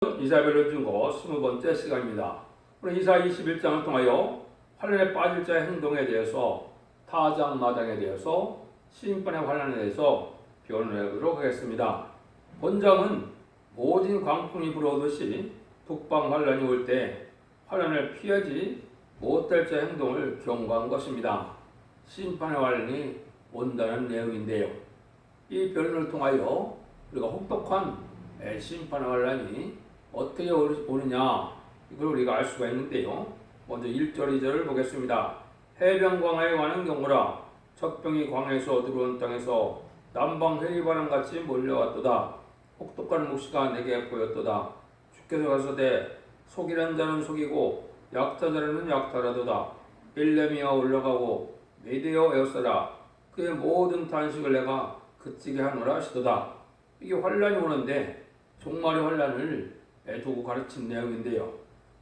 이사야별로 준거 20번째 시간입니다. 오늘 이사야 21장을 통하여 환란에 빠질 자의 행동에 대해서 타작마당에 대해서 심판의 환란에 대해서 변론해 보도록 하겠습니다. 본장은 모진 광풍이 불어오듯이 북방 환란이 올 때 환란을 피하지 못할 자의 행동을 경고한 것입니다. 심판의 환란이 온다는 내용인데요. 이 변론을 통하여 우리가 혹독한 심판의 환란이 어떻게 오느냐 이걸 우리가 알 수가 있는데요. 먼저 1절 2절을 보겠습니다. 해변 광야에 가는 경우라 적병이 광야에서 들어온 땅에서 남방 회의바람같이 몰려왔도다. 혹독한 묵시가 내게 보였도다. 주께서 가서되 속이는 자는 속이고 약탈자는 약탈하도다. 일레미어 올라가고 메대어 에어서라 그의 모든 탄식을 내가 그치게 하노라 하시도다. 이게 환란이 오는데 종말의 환란을 두고 가르친 내용인데요.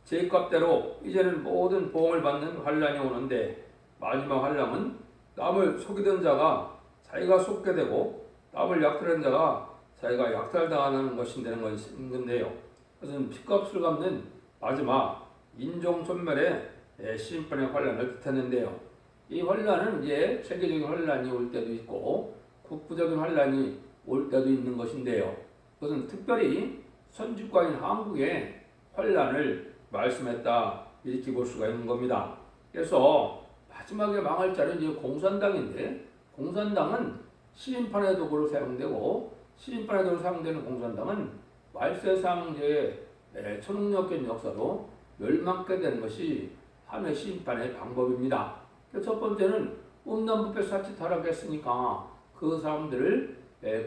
제값대로 이제는 모든 보응을 받는 환란이 오는데 마지막 환란은 남을 속이던 자가 자기가 속게 되고 남을 약탈하는 자가 자기가 약탈당하는 것이 되는 것인데요. 그것은 핏값을 갚는 마지막 인종천멸의 심판의 환란을 뜻했는데요. 이 환란은 이제 세계적인 환란이 올 때도 있고 국부적인 환란이 올 때도 있는 것인데요. 그것은 특별히 선진국가인 한국의 환란을 말씀했다 이렇게 볼 수가 있는 겁니다. 그래서 마지막에 망할 자는 이제 공산당인데 공산당은 시인판의 도구로 사용되고 시인판의 도구로 사용되는 공산당은 말세상제의 천국역전 역사로 멸망하게 되는 것이 하나의 시인판의 방법입니다. 첫 번째는 음란부패 사치 타락했으니까 그 사람들을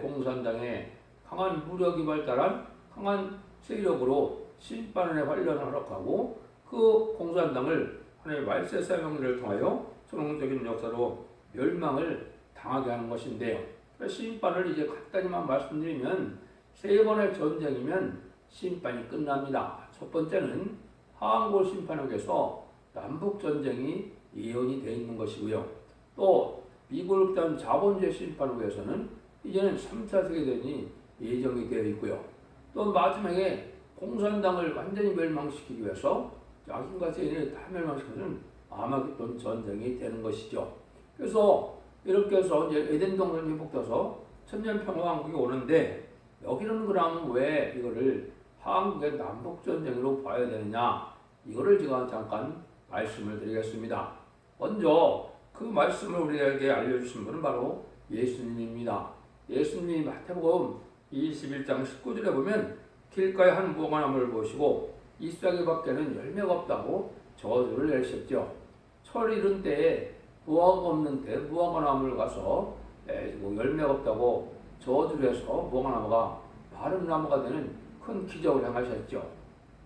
공산당의 강한 무력이 발달한 강한 세력으로 심판의 환란을 허락하고 그 공산당을 하나의 말세사명들을 통하여 전통적인 역사로 멸망을 당하게 하는 것인데요. 심판을 이제 간단히만 말씀드리면 세 번의 전쟁이면 심판이 끝납니다. 첫 번째는 항구 심판에 의해서 남북 전쟁이 예언이 되어 있는 것이고요. 또 미국을 단 자본주의 심판에 의해서는 이제는 3차 세계대전이 예정이 되어 있고요. 또 마지막에 공산당을 완전히 멸망시키기 위해서 야심과 세인을 다 멸망시키는 아마겟돈 전쟁이 되는 것이죠. 그래서 이렇게 해서 이제 에덴 동산이 회복돼서 천년평화왕국이 오는데 여기는 그러면 왜 이거를 한국의 남북전쟁으로 봐야 되느냐 이거를 제가 잠깐 말씀을 드리겠습니다. 먼저 그 말씀을 우리에게 알려주신 분은 바로 예수님입니다. 예수님이 마태복음 21장 19절에 보면 길가에 한 무화과나무를 보시고 잎사귀 밖에는 열매가 없다고 저주를 내셨죠. 철 이른 때에 무화과가 없는 때 무화과나무를 가서 열매가 없다고 저주를 해서 무화과나무가 마른 나무가 되는 큰 기적을 행하셨죠.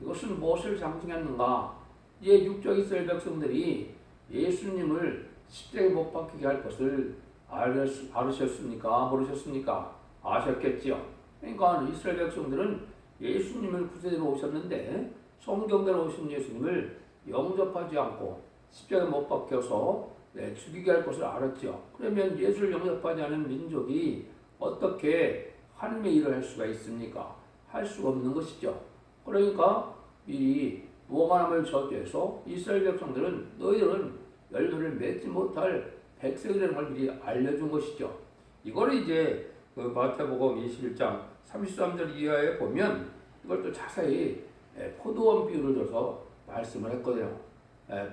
이것은 무엇을 상징했는가? 이제 육적 이스라엘 백성들이 예수님을 십자가에 못 박히게 할 것을 알으셨습니까? 모르셨습니까? 아셨겠지요. 그러니까 이스라엘 백성들은 예수님을 구세주로 오셨는데 성경대로 오신 예수님을 영접하지 않고 십자가에 못 박혀서 죽이게 할 것을 알았죠. 그러면 예수를 영접하지 않은 민족이 어떻게 하나님의 일을 할 수가 있습니까? 할 수가 없는 것이죠. 그러니까 미리 무화과나무를 저주해서 이스라엘 백성들은 너희들은 열매를 맺지 못할 백성이라는 걸 미리 알려준 것이죠. 이걸 이제 그 마태복음 21장 33절 이하에 보면 이걸 또 자세히 포도원 비유를 들어서 말씀을 했거든요.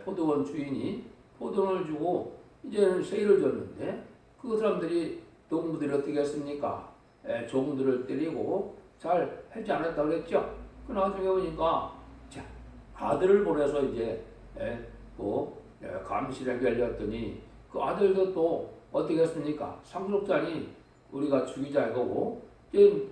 포도원 주인이 포도원을 주고 이제는 세일을 줬는데 그 사람들이 농부들이 어떻게 했습니까? 종들을 때리고 잘 하지 않았다고 그랬죠. 그 나중에 보니까 아들을 보내서 이제 감시를 열렸더니 그 아들도 또 어떻게 했습니까? 상속자니 우리가 죽이자 이거고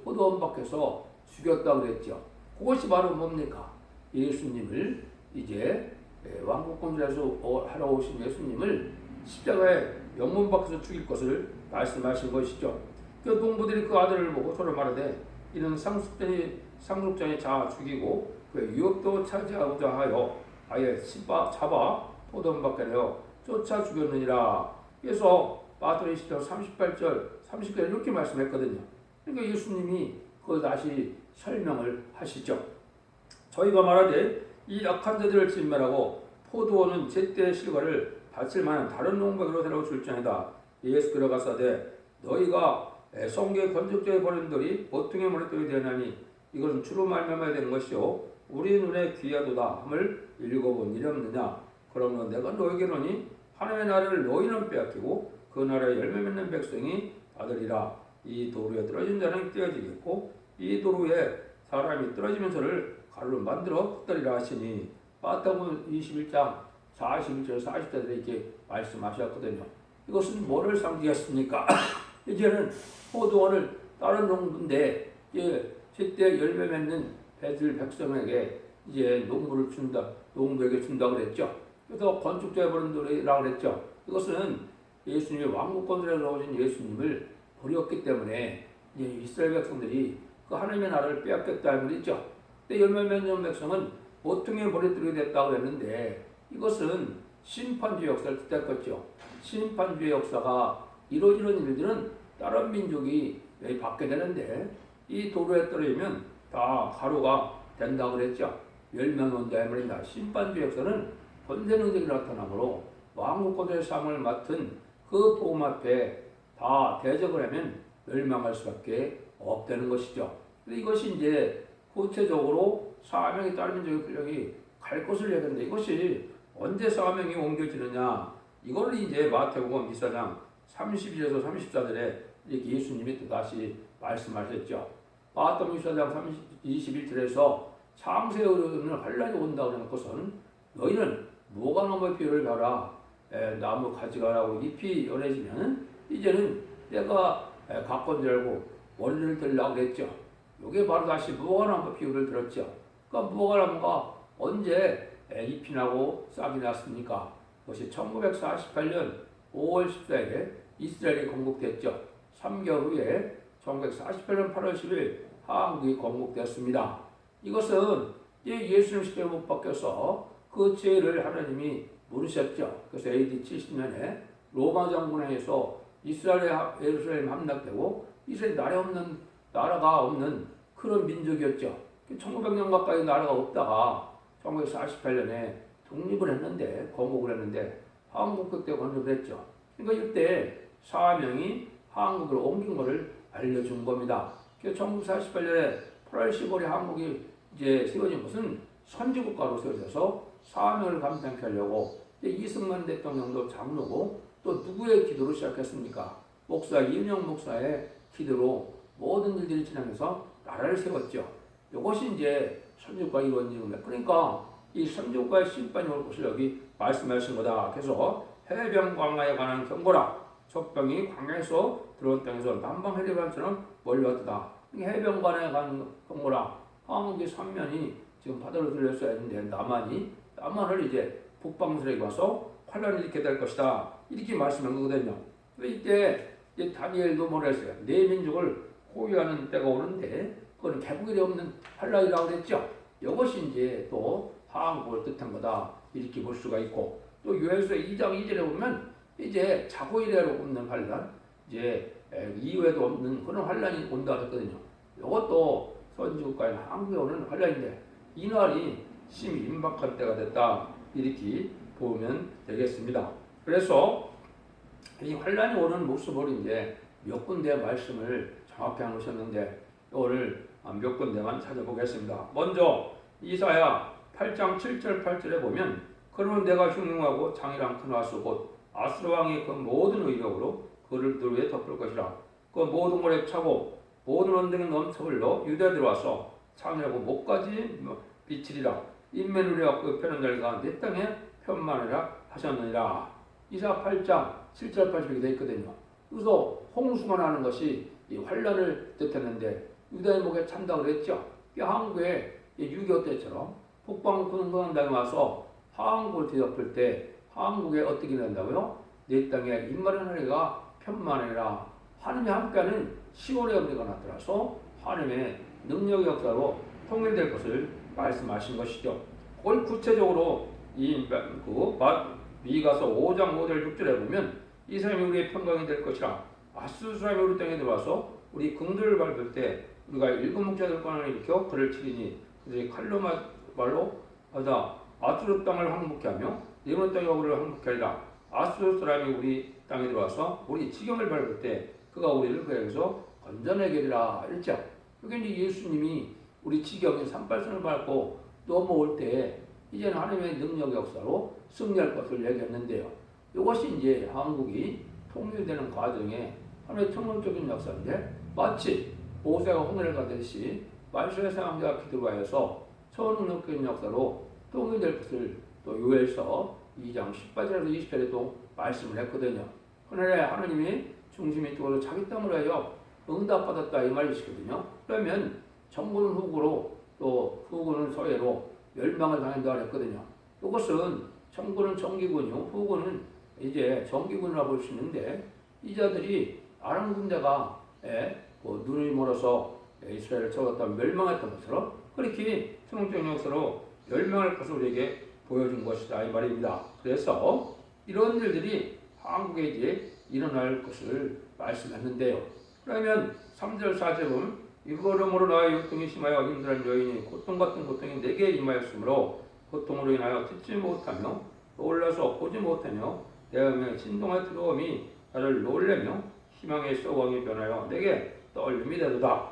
포도원 밖에서 죽였다고 그랬죠. 그것이 바로 뭡니까? 예수님을 이제 왕국 건설에서 하러 오신 예수님을 십자가에 영문 밖에서 죽일 것을 말씀하신 것이죠. 그 농부들이 그 아들을 보고 서로 말하되 이는 상속자니 자 죽이고 그 유업도 차지하고자 하여 아예 잡아 포도원 밖에 내어 쫓아 죽였느니라. 그래서 마태복음 20장 38절 30절 이렇게 말씀했거든요. 그러니까 예수님이 그걸 다시 설명을 하시죠. 저희가 말하되 이 악한 자들을 진멸하고 포도원은 제때의 실과를 바칠 만한 다른 농부에게로 새로 줄지어다. 예수 그러가사대 너희가 성계 건축자의 버림들이 보통의 머릿돌이 되나니 이것은 주로 말미암아야 되는 것이요 우리 눈에 귀하도다 함을 읽어본 일이 없느냐. 그러면 내가 너에게로니 하나님의 나라를 너희는 빼앗기고 그 나라에 열매 맺는 백성이 받으리라. 이 도로에 떨어진 자는 떼어지겠고 이 도로에 사람이 떨어지면 저를 가루로 만들어 흩다리라 하시니 마태복음 21장 41절 40절에 이렇게 말씀하셨거든요. 이것은 뭐를 상징했습니까? 이제는 포도원을 다른 농부인데 제때 열매 맺는 배들 백성에게 이제 농부를 준다, 농부에게 준다고 그랬죠. 그래서 건축자의 버림돌이라고 그랬죠. 이것은 예수님이 왕국 건설에서 오신 예수님을 버렸기 때문에 이제 이스라엘 백성들이 그 하나님의 나라를 빼앗겼다는 말이죠. 근데 열매 맺는 백성은 보통의 버림돌이 됐다고 했는데 이것은 심판주의 역사를 뜻했겠죠. 심판주의 역사가 이루어지는 일들은 다른 민족이 받게 되는데 이 도로에 떨어지면 다 가루가 된다고 그랬죠. 멸망 온다의 말입니다. 심판주의 역사는 권세능력이 나타나므로 왕국권의 삶을 맡은 그 복음 앞에 다 대적을 하면 멸망할 수밖에 없다는 것이죠. 이것이 이제 구체적으로 사명이 다른 민족의 분량이 갈 것을 얘기하는데 이것이 언제 사명이 옮겨지느냐. 이걸 이제 마태복음 24장 32절에서 34절에 이렇게 예수님이 또 다시 말씀하셨죠. 마태복음 24장 21절에서 창세에 이르는 환란이 온다고 하는 것은 너희는 무화과나무의 비유를 봐라. 나무 가지가라고 잎이 연해지면 이제는 내가 가까운 줄 알고 원리를 들으려고 했죠. 이게 바로 다시 무화과나무 비유를 들었죠. 그러니까 무화과나무가 언제 잎이 나고 싹이 났습니까? 그것이 1948년 5월 14일에 이스라엘이 건국됐죠. 3개월 후에 1948년 8월 10일 한국이 건국됐습니다. 이것은 예수님 시대에 못 바뀌어서 그 죄를 하나님이 물으셨죠. 그래서 AD 70년에 로마 장군에 의해서 예루살렘 함락되고 이스라엘 나라가 없는 그런 민족이었죠. 1900년 가까이 나라가 없다가 1948년에 독립을 했는데 건국을 했는데 한국 그때 건립을 했죠. 그러니까 이때 사명이 한국으로 옮긴 것을 알려준 겁니다. 1948년에 8월 15일에 한국이 이제 세워진 것은 선지국가로 세워져서 사명을 감당케 하려고 이승만 대통령도 장로고 또 누구의 기도로 시작했습니까? 목사 이은영 목사의 기도로 모든 일들이 지나면서 나라를 세웠죠. 이것이 이제 선지국가 이루어진 겁니다. 그러니까 이 선지국가의 심판이 올 것을 여기 말씀하신 거다. 그래서 해변 광야에 관한 경고라. 적병이 광야에서 들어온 땅에서 남방 해변처럼 멀리 왔다. 해변 광야에 관한 경고라. 한국의 삼면이 지금 바다로 들렸어야 했는데 남한을 이제 북방스러에 와서 환란이 일으키게 될 것이다. 이렇게 말씀한 거거든요. 이때 다니엘도 뭐라 했어요? 내 민족을 호위하는 때가 오는데 그건 개국일이 없는 환란이라고 그랬죠. 이것이 이제 또 한국을 뜻한 거다. 이렇게 볼 수가 있고 또 요한서 2장 2절에 보면 이제 자고일에로 없는 환란, 이제 이후에도 없는 그런 환란이 온다 했거든요. 이것도 선지국가인 한국에 오는 환란인데 이 날이 심히 임박한 때가 됐다. 이렇게 보면 되겠습니다. 그래서 이 환란이 오는 모습을 이제 몇 군데 말씀을 정확히 하셨는데 오늘 몇 군데만 찾아보겠습니다. 먼저 이사야 8장 7절 8절에 보면 그러면 내가 흉흉하고 장이랑 큰 화수 곧 아스로 왕의 그 모든 의력으로 그를 들 위에 덮을 것이라. 그 모든 것에 차고 모든 언덕에 넘쳐 흘러 유대에 들어와서 창이라고 목까지 비치리라. 인면으로 그 편한 자리가 내 땅에 편만이라 하셨느니라. 이사 8장 7절 8절이 되어 있거든요. 그래서 홍수가 나는 것이 이 환란을 뜻했는데 유다의 목에 찬다고 그랬죠. 한국에 6.25 때처럼 북방군당에 와서 한국을 뒤덮을 때 한국에 어떻게 된다고요? 내 땅에 임마른 하리가 편만이라. 하나님이 함께하는 10월의 우리가 나타나서 하나님의 능력의 역사로 통일될 것을 말씀하신 것이죠. 그걸 구체적으로 미가서 5장 5절 6절에 보면 이 사람이 우리의 평강이 될 것이라. 아수르 사람이 우리 땅에 들어와서 우리 궁들을 밟을 때 우리가 일곱 목자들 권한을 일으켜 그를 치리니 그들이 칼로 말로 하자 아수르 땅을 항복케 하며 네번 땅의 어부를 항복케 하리라. 아수르 사람이 우리 땅에 들어와서 우리 지경을 밟을 때 그가 우리를 그에게서 건져내게 되리라. 이랬죠. 여기 이제 예수님이 우리 지경인 산발선을 밟고 넘어올 때 이제는 하나님의 능력 역사로 승리할 것을 얘기했는데요. 이것이 이제 한국이 통일되는 과정에 하나의 청론적인 역사인데 마치 모세가 홍해를 가듯이 만수의 상황자가 기도하여서 초능력적인 역사로 통일될 것을 또 요엘서 2장 18절에서 20절에도 말씀을 했거든요. 그날에 하나님이 중심이 쪽으로 자기 땀으로 하여 응답받았다 이 말이시거든요. 그러면 정부는 후구로 또 후구는 서해로 멸망을 당한다 그랬거든요. 이것은 정부는 정기군이요 후구는 이제 정기군이라고 볼 수 있는데 이 자들이 아람 군대가 눈이 멀어서 이스라엘을 쳐갔다 멸망했던 것처럼 그렇게 성경적 역사로 멸망할 것을 우리에게 보여준 것이다 이 말입니다. 그래서 이런 일들이 한국에 이제 일어날 것을 말씀했는데요. 그러면 3절 4절은 이러므로 나의 고통이 심하여 힘들은 여인이 고통 같은 고통이 내게 임하였으므로 고통으로 인하여 듣지 못하며 놀라서 보지 못하며 내 음에 진동의 두려움이 나를 놀래며 희망의 소광이 변하여 내게 떨림이 되도다.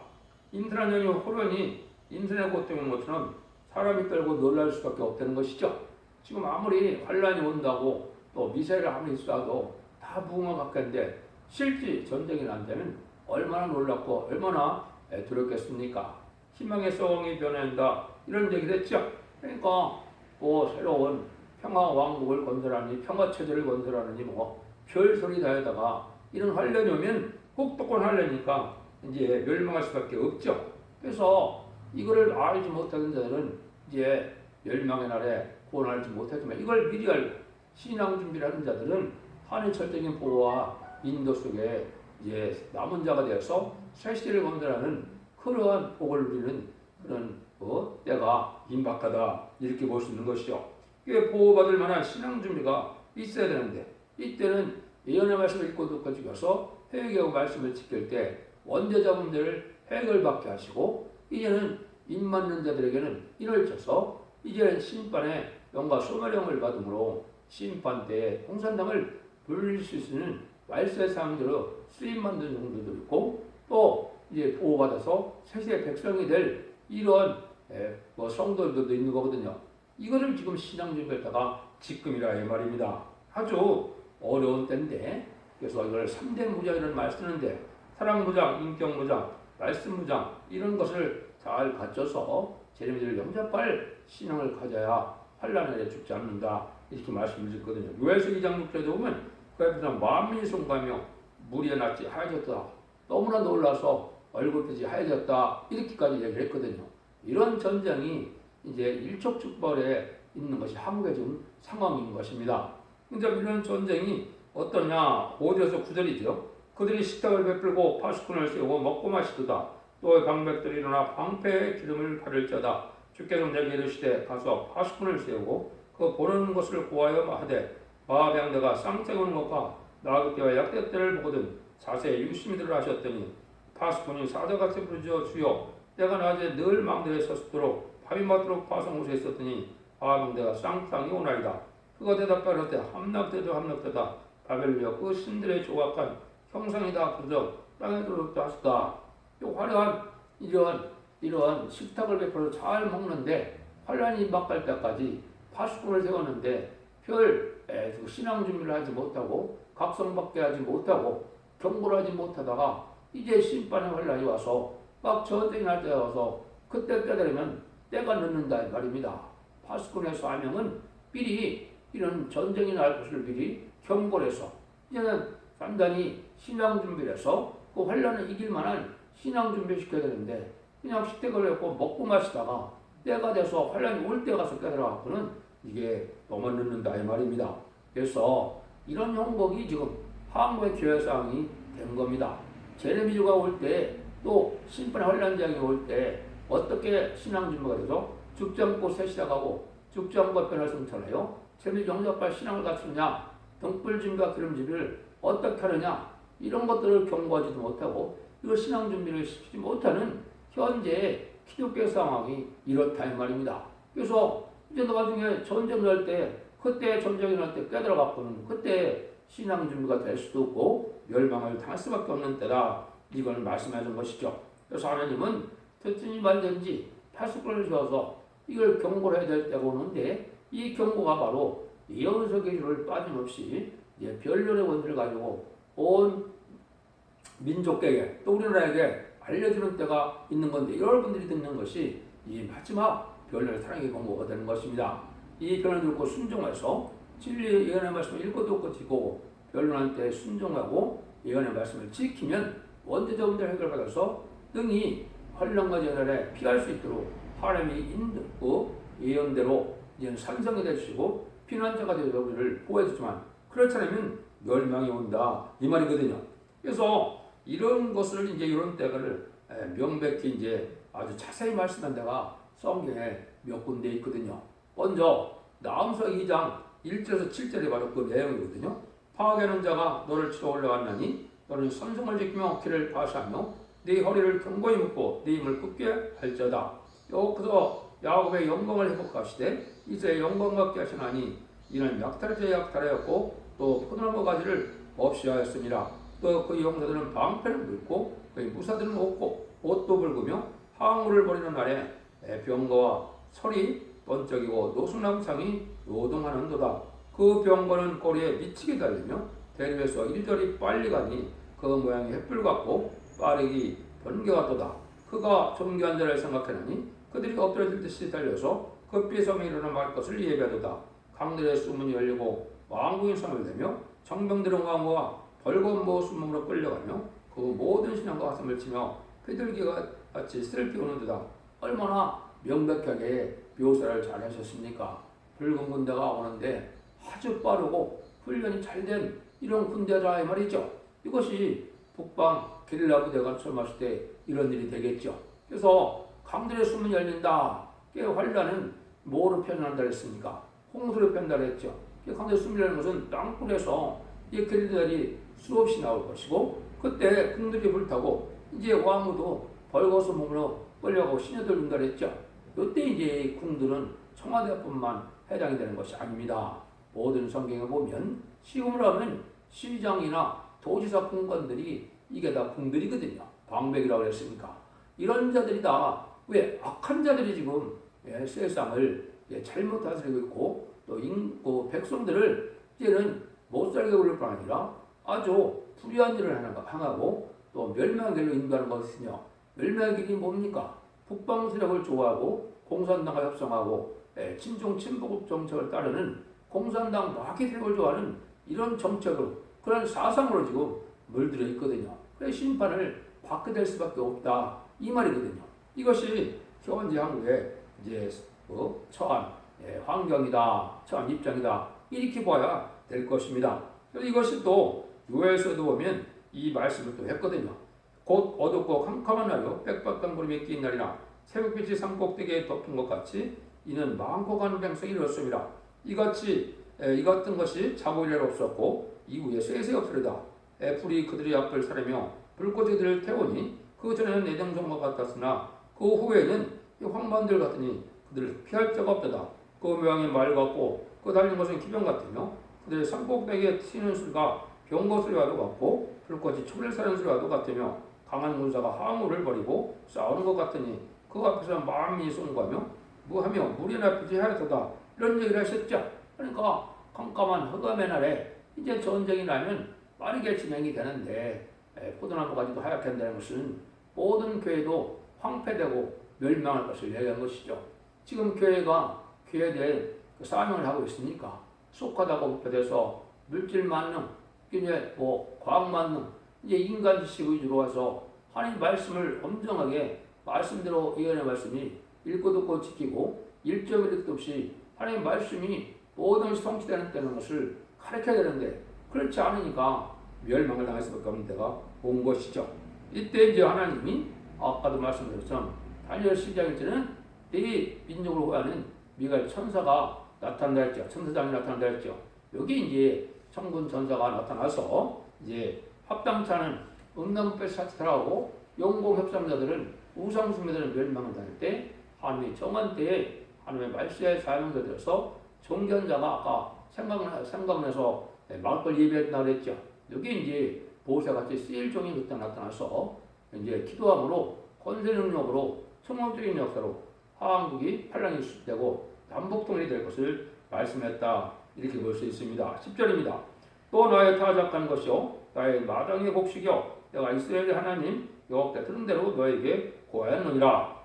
힘들은 여인이 호련히 인생의 고통인 것처럼 사람이 떨고 놀랄 수밖에 없다는 것이죠. 지금 아무리 환란이 온다고 또 미사일을 아무리 쏴도 다 무궁화 같겠는데 실제 전쟁이 난다면 얼마나 놀랍고 얼마나 두렵겠습니까? 희망의 소원이 변한다 이런 얘기를 했죠. 그러니까 뭐 새로운 평화 왕국을 건설하니 평화 체제를 건설하느니 뭐 별소리 다에다가 이런 환란이 오면 혹독한 환란이니까 이제 멸망할 수밖에 없죠. 그래서 이거를 알지 못하는 자들은 이제 멸망의 날에 구원하지 못하지만 이걸 미리 알고 신앙 준비를 하는 자들은 하나님의 절대적인 보호와 인도 속에 이제 남은 자가 되어서 새 시대를 건설하는 그러한 복을 누리는 그런 때가 임박하다 이렇게 볼 수 있는 것이죠. 이게 보호받을 만한 신앙 준비가 있어야 되는데 이때는 예언의 말씀을 읽고 듣고 죽여서 회개하고 말씀을 지킬 때 원죄자분들을 해결받게 하시고 이제는 입 맞는 자들에게는 인을 쳐서 이제는 심판의 영과 소멸형을 받음으로 심판 때에 공산당을 돌릴 수 있는 말세의 상대로 쓰임 만든 정도도 있고 또 이제 보호받아서 세세 백성이 될 이런 성도들도 있는 거거든요. 이거를 지금 신앙 준비했다가 지금이라 이 말입니다. 아주 어려운 때인데 그래서 이걸 3대 무장이라는 말 쓰는데 사랑 무장, 인격 무장, 말씀 무장 이런 것을 잘 갖춰서 제자들을 영접할 신앙을 가져야 환란에 죽지 않는다 이렇게 말씀을 드렸거든요. 요엘서 2장 6절에 보면 그 앞에서 만민이 송구하며 물이 낫지 하얘졌다. 너무나 놀라서 얼굴빛이 하얘졌다. 이렇게까지 얘기를 했거든요. 이런 전쟁이 이제 일촉즉발에 있는 것이 한국의 지금 상황인 것입니다. 근데 이런 전쟁이 어떠냐? 5절에서 9절이죠. 그들이 식탁을 베풀고 파수꾼을 세우고 먹고 마시도다. 또 방백들이 일어나 방패에 기름을 바를 자다. 주께서 내게 이르시되 가서 파수꾼을 세우고 그 보는 것을 고하여 하되 바병대가 쌍생오는 것과 나그 때와 약대 때를 보거든 자세히 유심히 들으라 하셨더니 파수꾼이 사자같이 부르짖어 주여 내가 낮에 늘 망대에 섰도록 밤이 맞도록 파송곳에 있었더니 바병대가 쌍쌍이 오나이다. 그가 대답하여 때 함락되도 함락되다 바벨리여 그 신들의 조각한 형상이다 그저 땅에 들어오다 하시다. 이 화려한 이러한 식탁을 베풀어 잘 먹는데 환란이 임박할 때까지 파수꾼을 세웠는데 별 신앙 준비를 하지 못하고 각성받게 하지 못하고 경고를 하지 못하다가 이제 심판의 환란이 와서 막 전쟁이 날 때 와서 그때 깨달으면 때가 늦는다 이 말입니다. 파수꾼의 사명은 미리 이런 전쟁이 날 것을 미리 경고를 해서 이제는 단단히 신앙 준비를 해서 그 환란을 이길 만한 신앙 준비를 시켜야 되는데 그냥 식탁을 했고 먹고 마시다가 때가 돼서 환란이 올 때 가서 깨달아갖고는 이게 너무 늦는다 이 말입니다. 그래서 이런 형국이 지금 한국의 교회상이 된 겁니다. 제레미주가 올 때 또 심판의 환란장이 올 때 어떻게 신앙 준비가 돼서 죽지 않고 새 시작하고 죽지 않고 변화 성찰하여 제레미주 영접할 신앙을 갖추냐 등불 준비와 기름 준비를 어떻게 하느냐 이런 것들을 경고하지도 못하고 이거 신앙 준비를 시키지 못하는 현재 기독교 상황이 이렇다 이 말입니다. 그래서 이제 나중에 전쟁 날 때, 그때 전쟁이 날 때 깨달아갖고는 그때 신앙 준비가 될 수도 없고 멸망을 당할 수밖에 없는 때다. 이걸 말씀해 준 것이죠. 그래서 하나님은 듣든지 말든지 파수꾼을 세워서 이걸 경고를 해야 될 때가 오는데 이 경고가 바로 예언서의 기준을 빠짐없이 변론의 원리를 가지고 온 민족에게 또 우리나라에게 알려주는 때가 있는 건데 여러분들이 듣는 것이 이 마지막 변론의 사랑의 경고가 되는 것입니다. 이 변론을 듣고 순종해서 진리의 예언의 말씀을 읽고 듣고 지고 변론할 때 순종하고 예언의 말씀을 지키면 원죄적 문제를 해결받아서 능히 환란과 재난에 피할 수 있도록 하나님이 인도고 예언대로 이제 산성이 되시고 피난자가 되어서 우리를 보호해주지만 그렇지 않으면 멸망이 온다 이 말이거든요. 그래서 이런 것을 이제 이런 때를 명백히 이제 아주 자세히 말씀한 데가 성경에 몇 군데 있거든요. 먼저 나음서 2장 1절에서 7절이 바로 그 내용이거든요. 파괴하는 자가 너를 치러 올라갔나니 너는 선성을 지키며 길을 파시하며 네 허리를 견고히 묶고 네 힘을 굳게 할지어다. 여기서 야곱의 영광을 회복하시되 이제의 영광 받게 하시나니 이는 약탈자의 약탈하였고 또 포도나무 가지를 없이 하였습니다. 또 그 용사들은 방패를 물고 그의 무사들은 옷도 붉으며 항우를 벌이는 날에 병거와 설이 번쩍이고 노수남창이 요동하는도다. 그 병거는 꼬리에 미치게 달리며 대류에서 이리저리 빨리 가니 그 모양이 횃불 같고 빠르기 번개같도다. 그가 존귀한 자를 생각하느니 그들이 엎드려질 듯이 달려서 급히 성에 일어나 말 것을 예배하도다. 강들의 수문이 열리고 왕궁이 성을 내며 정병들은 왕후와 벌거운 모순몸으로 끌려가며 그 모든 신앙과 가슴을 치며 비둘기가 같이 슬피 우는도다. 얼마나 명백하게 묘사를 잘 하셨습니까? 붉은 군대가 오는데 아주 빠르고 훈련이 잘된 이런 군대다 이 말이죠. 이것이 북방 게릴라 부대가 출마했을 때 이런 일이 되겠죠. 그래서 강들의 수문이 열린다. 환란은 뭐로 표현한다 했습니까? 홍수로 표현한다 했죠. 강들의 수문이 열리는 것은 땅굴에서 이 게릴라들이 수없이 나올 것이고 그때 궁들이 불타고 이제 왕후도 벌거서 몸으로 끌려가고 시녀들 준다 했죠. 이때 이제 궁들은 청와대뿐만 해당이 되는 것이 아닙니다. 모든 성경에 보면 시금을 하면 시장이나 도지사 공관들이 이게 다 궁들이거든요. 방백이라고 했으니까. 이런 자들이 다 왜 악한 자들이 지금 세상을 잘못 다스리고 있고 또 인고 백성들을 이제는 못 살게 굴릴 뿐 아니라 아주 불의한 일을 행하고 또 멸망의 길로 인도하는 것이며 멸망의 길이 뭡니까? 북방 세력을 좋아하고 공산당과 협상하고 친중 친북 정책을 따르는 공산당 마귀 세력을 좋아하는 이런 정책으로 그런 사상으로 지금 물들어 있거든요. 그래서 심판을 받게 될 수밖에 없다 이 말이거든요. 이것이 현재 한국의 이제 처한 환경이다, 처한 입장이다 이렇게 봐야 될 것입니다. 그래서 이것이 또 요엘서도 보면 이 말씀을 또 했거든요. 곧 어둡고 캄캄한 날요 빽빽한 구름이 낀 날이나 새벽빛이 산꼭대기에 덮은 것 같이 이는 많고 가는 백성이 이렇습니다. 이 같은 것이 자고일에 없었고 이후에 쇠세 없으리다. 불이 그들의 앞을 사르며 불꽃이 그들을 태우니 그 전에는 내정성과 같았으나 그 후에는 황반들 같으니 그들을 피할 자가 없도다. 그 모양이 말 같고 그 달린 것은 기병 같으며 그들의 산꼭대기에 튀는 소리가 병거 소리와도 같고 불꽃이 초를 사는 소리와도 같으며 강한 군사가 항우를 벌이고 싸우는 것 같으니 그 앞에서 만민이 쏜구하며 무하며 물이나 빛이 하였도다. 이런 얘기를 하셨죠. 그러니까 깜깜한 흑암의 날에 이제 전쟁이 나면 빠르게 진행이 되는데 포도나무 가지도 하얗게 한다는 것은 모든 교회도 황폐되고 멸망할 것을 얘기한 것이죠. 지금 교회가 교회에 대해 사명을 하고 있으니까 속하다고 목표돼서 물질 만능, 이제 과학 만능, 이제 인간 지식 위주로 와서 하나님 말씀을 엄정하게 말씀대로 예언의 말씀이 읽고 듣고 지키고 일점일도 없이 하나님 말씀이 모든 것이 성취되는 때는 것을 가르쳐야 되는데 그렇지 않으니까 멸망을 당할 수밖에 없는 때가 온 것이죠. 이때 이제 하나님이 아까도 말씀드렸처럼 다니엘 12장일때는 네 민족을 호하는 미가엘 천사가 나타난다 했죠. 천사장이 나타난다 했죠. 여기 이제 천군 천사가 나타나서 이제 합당차는 음란불 사찰하고 용공 협상자들은 우상숭배들은 멸망을 당할 때 하나님이 정한 때에 하나님의 말씀에 사용되어 들어서 정견자가 아까 생각나서 막을 걸 예비했다 그랬죠. 여기 이제 보호사같이 쓰일 종이 그때 나타나서 이제 기도함으로 권세 능력으로 성공적인 역사로 한국이 환란이 수습되고 남북통일이 될 것을 말씀했다. 이렇게 볼 수 있습니다. 10절입니다. 또 나의 타작한 것이요 나의 마당의 곡식이요 내가 이스라엘의 하나님 여호와께 들은 대로 너에게 고하였느니라.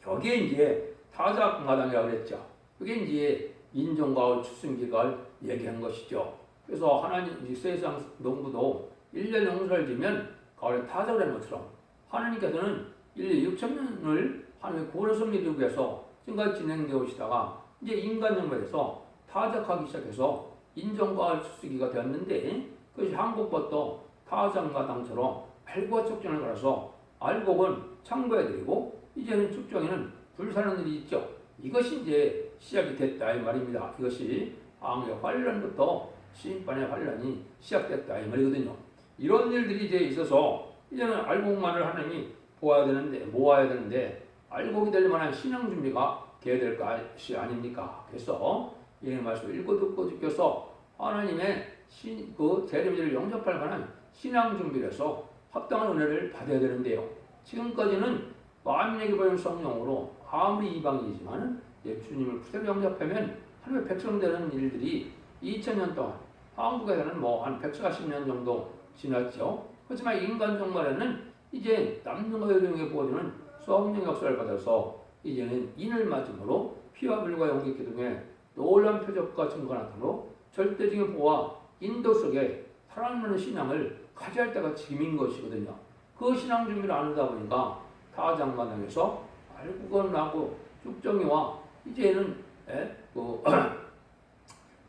여기에 이제 타작 마당이라고 그랬죠. 그게 이제 인종가을 추수기를 얘기한 것이죠. 그래서 하나님 세상 농부도 1년 농사를 지면 가을에 타작을 하는 것처럼 하나님께서는 1년 6천년을 하나님의 구원을 믿기 위해서 지금까지 진행되어 오시다가 이제 인간 영역에서 타작하기 시작해서 인종가을 추수기가 되었는데 그것이 한국부터 타작마당처럼 알곡 축전을 걸어서 알곡은 창고해드리고 이제는 축정에는 불 사는 일이 있죠. 이것이 이제 시작이 됐다 이 말입니다. 이것이 항해 환란부터 심판의 환란이 시작됐다 이 말이거든요. 이런 일들이 이제 있어서 이제는 알곡만을 하나님이 모아야 되는데 알곡이 될 만한 신앙 준비가 돼야 될 것이 아닙니까? 그래서 이 말씀을 읽고 듣고 지켜서 하나님의 그 재림일을 영접할 만한 신앙 준비를 해서 합당한 은혜를 받아야 되는데요. 지금까지는 만민에게 보이는 성령으로 아무리 이방이지만 주님을 구세로 영접하면 하나님의 백성 되는 일들이 2000년 동안 한국에서는 뭐 한 140년 정도 지났죠. 하지만 인간 종말에는 이제 남녀가 여성에게 보여주는 성령 역사를 받아서 이제는 인을 맞음으로 피와 불과 용기 기둥에 놀라운 표적과 증거가 나타나로 절대적인 보호와 인도 속에 살아남는 신앙을 가져야 할 때가 지금인 것이거든요. 그 신앙 준비를 안 하다 보니까 타작마당에서 알고건 나고 쭉정이와 이제는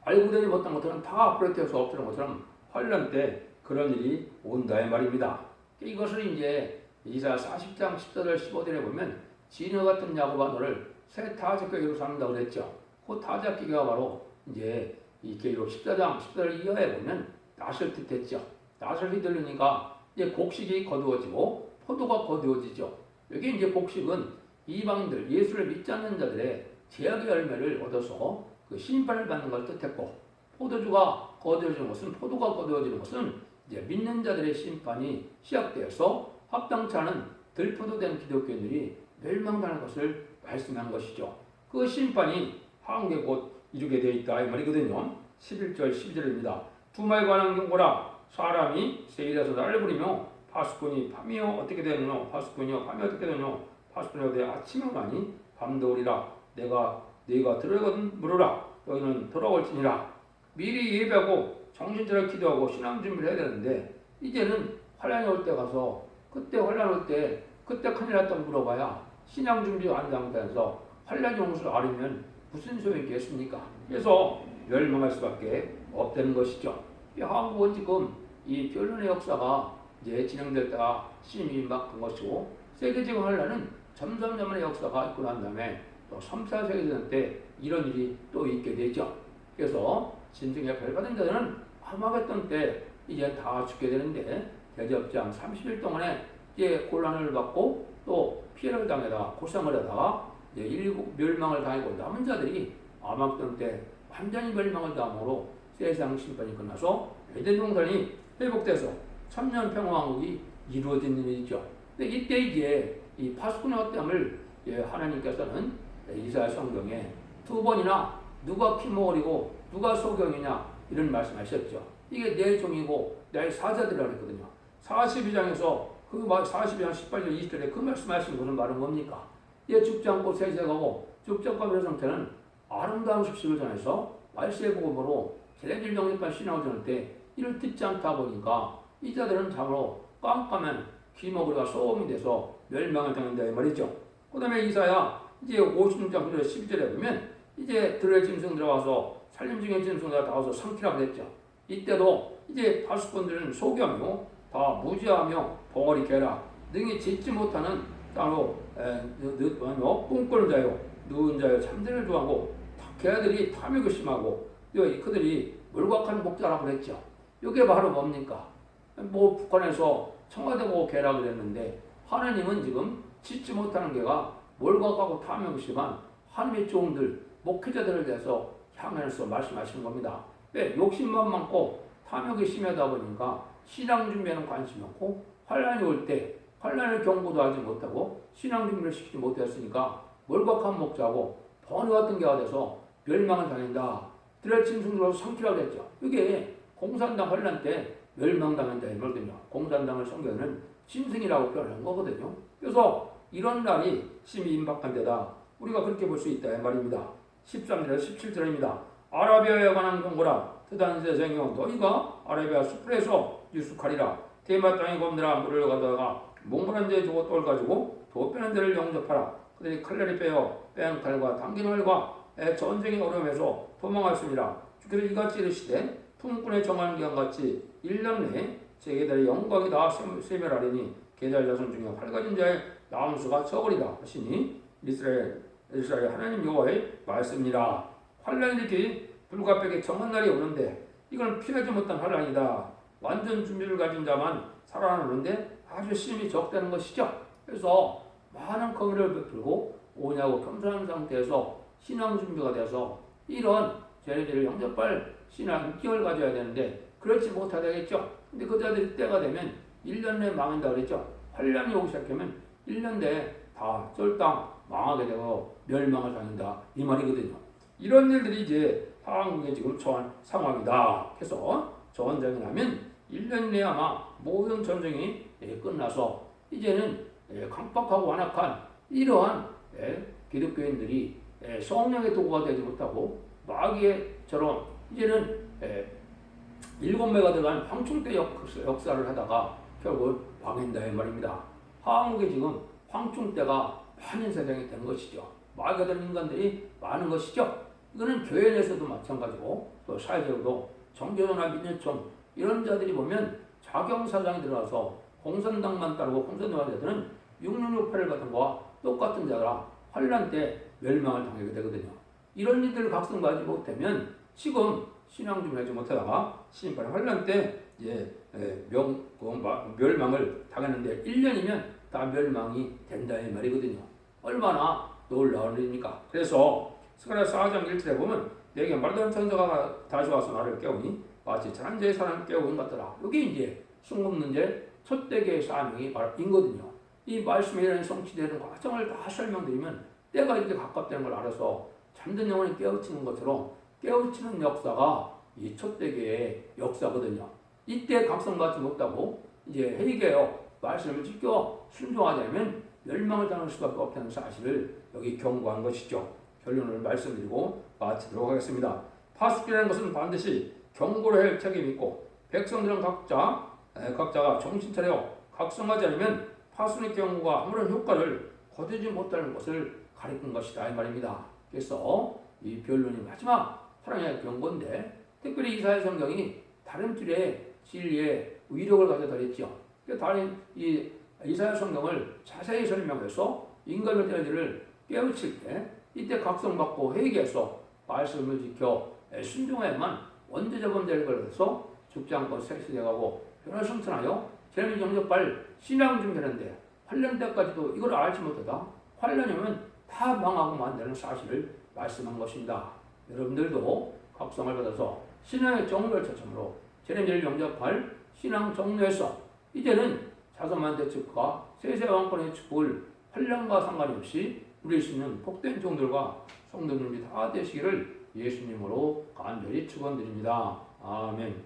알고 되지 못한 것들은 다 앞으로 없어지는 것처럼 환란 때 그런 일이 온다 이 말입니다. 이것을 이제 이사야 40장 14절 15절에 보면 진여 같은 야곱아 너를 새 타작기계로 삼는다고 그랬죠. 그 타작기계가 바로 이제 이 계기록 14장 14절 이하에 보면 낫을 뜻했죠. 낫을 휘둘르니까 이제 곡식이 거두어지고 포도가 거두어지죠. 여기 이제 곡식은 이방인들 예수를 믿지 않는 자들의 제약의 열매를 얻어서 그 심판을 받는 걸 뜻했고 포도주가 거두어지는 것은 포도가 거두어지는 것은 이제 믿는 자들의 심판이 시작되어서 합당치 않은 들포도된 기독교인들이 멸망당할 것을 말씀한 것이죠. 그 심판이 한국에 곧 이루게 되어 있다 이 말이거든요. 11절 12절입니다. 두마에 관한 경고라 사람이 세일에서 나를 부리며 파수꾼이 밤이요 어떻게 되느냐 파수꾼이요 밤이 어떻게 되느냐 파수꾼이 내 아침에 오나니 밤도 오리라 내가 들어가거든 물으라 너희는 돌아올지니라. 미리 예배하고 정신차려 기도하고 신앙 준비를 해야 되는데 이제는 환란이 올 때 가서 그때 환란 올 때 그때 큰일 났다고 물어봐야 신앙 준비가 안 되면서 환란이 온 것을 알으면 무슨 소용이 있겠습니까? 그래서 멸망할 수밖에 없다는 것이죠. 한국은 지금 이 변론의 역사가 이제 진행됐다가 심히 막한 것이고 세계적인 환란은 점점점의 역사가 있고 난 다음에 또 3, 4세기전 때 이런 일이 또 있게 되죠. 그래서 진정에 벌받은 자들은 아마겟돈 때 이제 다 죽게 되는데 대접장 30일 동안에 이제 곤란을 받고 또 피해를 당하다가 고생을 하다가 이제 일곱 멸망을 당하고 남은 자들이 아마겟돈 때 완전히 멸망을 당함으로 세상 심판이 끝나서 에덴 동산이 회복돼서 천년 평화왕국이 이루어지는 일이죠. 근데 이때 이제 이 파수꾼의 헛됨을 하나님께서는 이사야 성경에 두 번이나 누가 피모으리고 누가 소경이냐 이런 말씀하셨죠. 이게 내 종이고 내 사자들이라고 했거든요. 42장에서 그 42장 18절 20절에 그 말씀하신 것은 말은 뭡니까? 얘 죽지 않고 세세가고 죽지 않고 그런 상태는 아름다운 소식을 전해서 말세의 복음으로 제대로 영접한 신앙을 전할 때 이를 듣지 않다 보니까 이 자들은 참으로 깜깜한 귀머거리가 소음이 돼서 멸망을 당한다 이 말이죠. 그 다음에 이사야 이제 56장 9절 12절에 보면 이제 들의 짐승 들어와서 살림 중에 짐승들이 나와서 삼키라고 했죠. 이때도 이제 파수꾼들은 소경이요 다 무지하며 벙어리 개라 능히 짓지 못하는 따로 꿈꾸는 자요 누운 자요 잠들을 좋아하고 개들이 탐욕이 심하고 그들이 몰각한 목자라고 그랬죠. 이게 바로 뭡니까? 뭐 북한에서 청와대 보고 개라고 그랬는데 하나님은 지금 짓지 못하는 개가 몰각하고 탐욕이 심한 하나님의 종들, 목회자들에 대해서 향해서 말씀하시는 겁니다. 왜? 욕심만 많고 탐욕이 심하다 보니까 신앙 준비에는 관심이 없고 환란이 올 때 환란을 경고도 하지 못하고 신앙 준비를 시키지 못했으니까 몰박한 목자고 번호 같은 게가 돼서 멸망을 당한다. 들의 짐승들로서 삼키라고 했죠. 이게 공산당 환란 때 멸망당한다 이 말이거든요. 공산당을 성경에는 짐승이라고 표현한 거거든요. 그래서 이런 날이 심히 임박한 데다 우리가 그렇게 볼 수 있다 이 말입니다. 13절에서 17절입니다. 아라비아에 관한 경고라. 드단 세상이여 너희가 아라비아 숲에서 유숙하리라. 대마 땅에 검들아 물을 가다가 몽골한 데에 주고 똘 가지고 도 빼는 데를 영접하라. 그들이 칼날이 빼어 빼앗은 칼과 당긴 활과 전쟁의 어려움에서 도망하였습니다. 주께서 이같이 이르시되 품꾼의 정한 기간같이 1년 내에 제 계달의 영광이 다 세멸하리니 계달 자손 중에 활가진 자의 나음수가 적으리라 하시니 이스라엘 하나님 여호와의 말씀이라. 환란이 이렇게 불가백에 정한 날이 오는데 이건 피하지 못한 환란이다. 완전 준비를 가진 자만 살아나는데 아주 심히 적다는 것이죠. 그래서 많은 커미를 베풀고 오냐고 겸손한 상태에서 신앙 준비가 돼서 이런 쟤네들을 영접할 신앙 6개월 가져야 되는데 그렇지 못하다겠죠. 근데 그 자들이 때가 되면 1년 내에 망한다 그랬죠. 환란이 오기 시작하면 1년 내에 다 쫄딱 망하게 되고 멸망을 당한다 이 말이거든요. 이런 일들이 이제 한국에 지금 처한 상황이다. 그래서 전쟁이 나면 1년 내에 아마 모든 전쟁이 끝나서 이제는 강박하고 완악한 이러한 기독교인들이 성령의 도구가 되지 못하고 마귀처럼 이제는 7매가 들어간 황충대 역사를 하다가 결국 망한다 이 말입니다. 한국에 지금 황충대가 많은 세상이 된 것이죠. 마귀가 된 인간들이 많은 것이죠. 이거는 교회 내에서도 마찬가지고 또 사회적으로도 정교조나 민주총 이런 자들이 보면 자경사장이 들어가서 공산당만 따르고 공산당만 자들은 666 같은 거와 똑같은 자라 환란 때 멸망을 당하게 되거든요. 이런 일들을 각성하지 못하면 지금 신앙 좀 하지 못하다가 심판의 환란 때 멸망을 당하는데 1년이면 다 멸망이 된다 이 말이거든요. 얼마나 놀라운 일입니까? 그래서 스가랴 4장 1절에 보면 내게 말하던 천사가 다시 와서 나를 깨우니 마치 자는 자의 사람을 깨우는 것 같더라. 여기 이제 숨굽는 첫대계의 사명이 바로 인거든요. 이 말씀에 이런 성취되는 과정을 다 설명드리면 때가 이렇게 가깝다는 걸 알아서 잠든 영혼이 깨우치는 것처럼 깨우치는 역사가 이 첫대계의 역사거든요. 이때 각성받지 못하고 이제 회개하여 말씀을 지켜 순종하자면 멸망을 당할 수밖에 없다는 사실을 여기 경고한 것이죠. 결론을 말씀드리고 마치도록 하겠습니다. 파수꾼이라는 것은 반드시 경고를 할 책임이 있고 백성들은 각자가 정신 차려 각성하지 않으면 파수꾼의 경고가 아무런 효과를 거두지 못하는 것을 가리킨 것이다 이 말입니다. 그래서 이 변론이 마지막 사랑의 경고인데 특별히 이사야 성경이 다른 줄에 진리의 위력을 가져다 했죠. 다른 이 이사야 성경을 자세히 설명해서 인간의 자들을 깨우칠 때 이때 각성받고 회개해서 말씀을 지켜 순종해야만 원죄자 범죄를 걸어서 죽지 않고 색시되가고 변화승천하여 죄를 영접할 신앙 준비하는데 환란 때까지도 이걸 알지 못하다 환란이 오면 다 망하고 만드는 사실을 말씀한 것입니다. 여러분들도 각성을 받아서 신앙의 정로를 처참으로 죄를 영접할 신앙 정로에서 이제는 자선만 대축과 세세 왕권의 축복을 환란과 상관이 없이 누릴 수 있는 복된 종들과 성도님이 다 되시기를 예수님으로 간절히 축원드립니다. 아멘.